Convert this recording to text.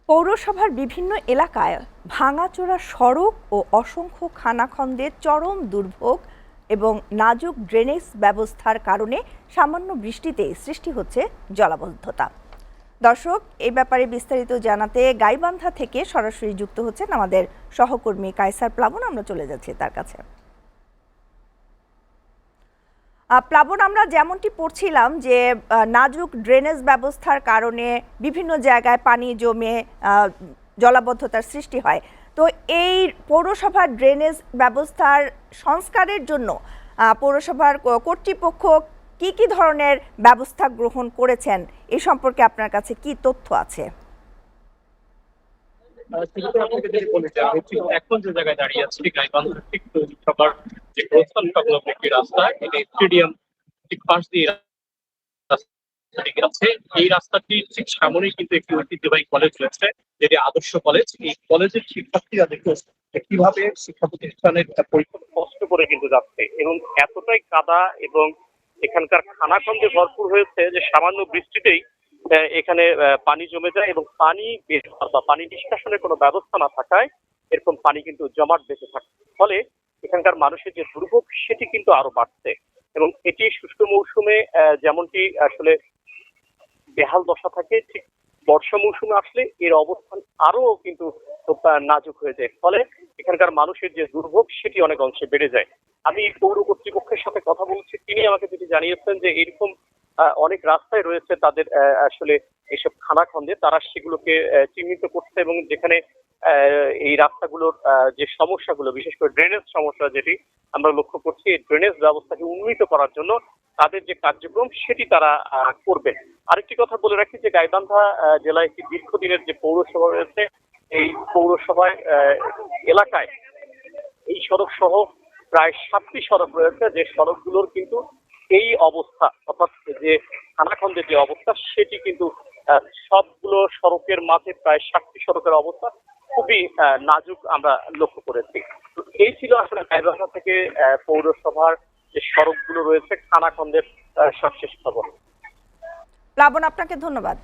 পৌরসভার বিভিন্ন এলাকায় ভাঙাচোরা সড়ক ও অসংখ্য খানাখন্দের চরম দুর্ভোগ এবং নাজুক ড্রেনেজ ব্যবস্থার কারণে সামান্য বৃষ্টিতেই সৃষ্টি হচ্ছে জলাবদ্ধতা। দর্শক, এই ব্যাপারে বিস্তারিত জানাতে গাইবান্ধা থেকে সরাসরি যুক্ত হচ্ছেন আমাদের সহকর্মী কায়সার প্লাবন। আমরা চলে যাচ্ছি তার কাছে। প্লাবন, আমরা যেমনটি পড়ছিলাম যে নাজুক ড্রেনেজ ব্যবস্থার কারণে বিভিন্ন জায়গায় পানি জমে জলাবদ্ধতার সৃষ্টি হয়। তো এই পৌরসভার ড্রেনেজ ব্যবস্থার সংস্কারের জন্য পৌরসভার কর্তৃপক্ষ কি কি ধরনের ব্যবস্থা গ্রহণ করেছেন, এ সম্পর্কে আপনার কাছে কি তথ্য আছে? এখন যে জায়গায় দাঁড়িয়ে আছি, গাইবান্ধার ঠিক পৌরসভার যে প্রস্থান সংলগ্ন একটি রাস্তা, এটা স্টেডিয়াম ঠিক পাশ দিয়ে রাস্তাটি আছে। এই রাস্তাটির ঠিক সামনেই কিন্তু একটি ঐতিহ্যবাহী কলেজ রয়েছে, যেটি আদর্শ কলেজ। এই কলেজের শিক্ষার্থীরা দেখুন কিভাবে শিক্ষা প্রতিষ্ঠানের পরীক্ষা কষ্ট করে কিন্তু যাচ্ছে, এবং এতটাই কাদা এবং এখানকার খানাখন্দে ভরপুর হয়েছে যে সামান্য বৃষ্টিতেই এখানে পানি জমে যায়, এবং পানি বের হওয়ার বা পানি নিষ্কাশনের কোনো ব্যবস্থা না থাকায় এরকম পানি কিন্তু জমাট বেঁধে থাকে। ফলে এখানকার মানুষের যে দুর্ভোগ সেটি কিন্তু আরো বাড়ছে, এবং এটি শুষ্ক মৌসুমে যেমনটি আসলে বেহাল দশা থাকে, ঠিক বর্ষা মৌসুমে আসলে এর অবস্থান আরো কিন্তু খুব নাজুক হয়ে যায়। ফলে এখানকার মানুষের যে দুর্ভোগ সেটি অনেক অংশে বেড়ে যায়। আমি পৌর কর্তৃপক্ষের সাথে কথা বলছি, তিনি আমাকে যেটি জানিয়েছেন যে এরকম অনেক রাস্তায় রয়েছে তাদের আসলে এইসব খানাখন্দে, তারা সেগুলোকে চিহ্নিত করছে, এবং যেখানে এই রাস্তাগুলোর যে সমস্যাগুলো, বিশেষ করে ড্রেনেজ সমস্যা যেটি আমরা লক্ষ্য করছি, এই ড্রেনেজ ব্যবস্থাকে উন্নীত করার জন্য তাদের যে কার্যক্রম সেটি তারা করবে। আরেকটি কথা বলে রাখি যে গাইবান্ধা জেলায় একটি দীর্ঘদিনের যে পৌরসভা রয়েছে, এই পৌরসভায় এলাকায় এই সড়ক সহ প্রায় 7টি সড়ক রয়েছে, যে সড়কগুলোর কিন্তু এই অবস্থা, অর্থাৎ যে খানাখন্দের যে অবস্থা সেটি কিন্তু সবগুলো সড়কের মাঝে প্রায় 7টি সড়কের অবস্থা খুবই নাজুক আমরা লক্ষ্য করেছি। তো এই ছিল আসলে গাইবান্ধা থেকে পৌরসভার যে সড়কগুলো রয়েছে খানাখন্দের সবশেষ খবর। প্লাবন, আপনাকে ধন্যবাদ।